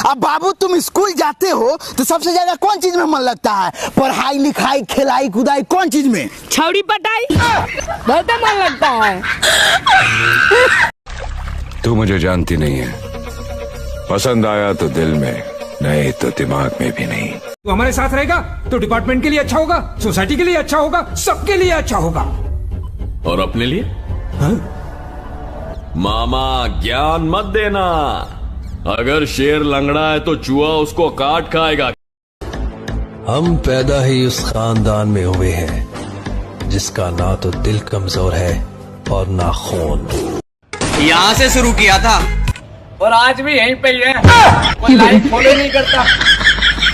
अब बाबू तुम स्कूल जाते हो तो सबसे ज्यादा कौन चीज में मन लगता है? पढ़ाई लिखाई खिलाई कुदाई कौन चीज में? छौड़ी पटाई बहुत मन लगता है। तू मुझे जानती नहीं है, पसंद आया तो दिल में, नहीं तो दिमाग में भी नहीं। तू हमारे साथ रहेगा तो डिपार्टमेंट के लिए अच्छा होगा, सोसाइटी के लिए अच्छा होगा, सबके लिए अच्छा होगा। और अपने लिए? हाँ? मामा ज्ञान मत देना, अगर शेर लंगड़ा है तो चूहा उसको काट खाएगा। हम पैदा ही उस खानदान में हुए हैं जिसका ना तो दिल कमजोर है और ना खून। यहाँ से शुरू किया था और आज भी यहीं पे ही है, कोई लाइक फॉलो नहीं करता,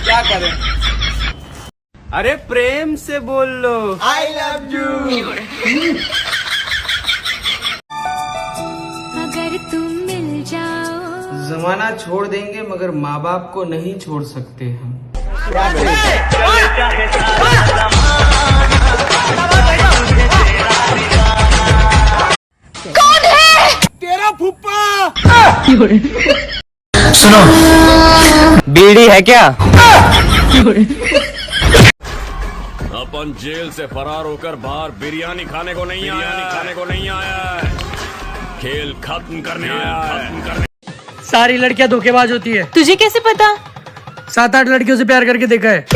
क्या करें? अरे प्रेम से बोल लो आई लव यू। अगर तुम मिल जाओ, जमाना छोड़ देंगे मगर माँ बाप को नहीं छोड़ सकते हम। कौन है? तेरा फुप्पा। सुनो, बीड़ी है क्या? अपन जेल से फरार होकर बाहर बिरयानी खाने को नहीं आया है, खेल खत्म करने आया है। सारी लड़कियां धोखेबाज होती है। तुझे कैसे पता? 7-8 लड़कियों से प्यार करके देखा है।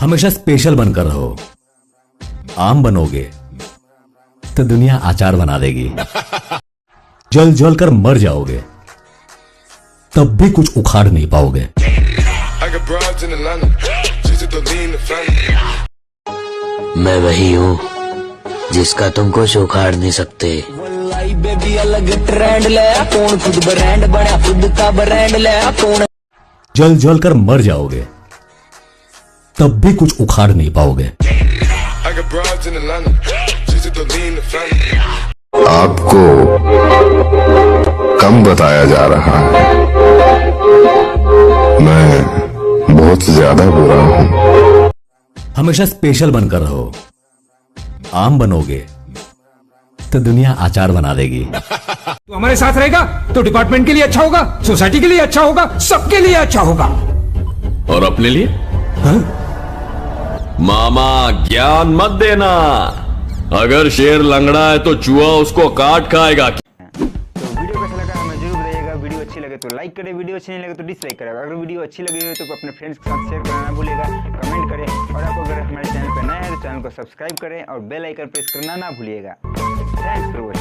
हमेशा स्पेशल बनकर रहो, आम बनोगे तो दुनिया अचार बना देगी। जल जल कर मर जाओगे तब भी कुछ उखाड़ नहीं पाओगे। मैं वही हूँ जिसका तुम कुछ उखाड़ नहीं सकते। बेबी अलग ट्रेंड ले, कौन खुद ब्रांड बना, खुद का ब्रांड ले कौन। जल जल कर मर जाओगे तब भी कुछ उखाड़ नहीं पाओगे। आपको कम बताया जा रहा है, मैं बहुत ज्यादा बुरा हूँ। हमेशा स्पेशल बनकर रहो, आम बनोगे तो दुनिया अचार बना देगी। तू हमारे साथ रहेगा तो डिपार्टमेंट के लिए अच्छा होगा, सोसाइटी के लिए अच्छा होगा, सबके लिए अच्छा होगा। और अपने लिए? हाँ? मामा ज्ञान मत देना, अगर शेर लंगड़ा है तो चूहा उसको काट खाएगा। तो वीडियो कैसा लगा हमें जरूर बताइएगा। वीडियो अच्छी लगे तो लाइक करें, वीडियो अच्छी नहीं लगे तो डिसलाइक करें। अगर वीडियो अच्छी लगी हो तो अपने फ्रेंड्स के साथ शेयर करना ना भूलिएगा, कमेंट करें। और आप अगर हमारे चैनल पर नए हैं तो चैनल को सब्सक्राइब करें और बेल आइकन प्रेस करना ना भूलिएगा। Thanks for watching.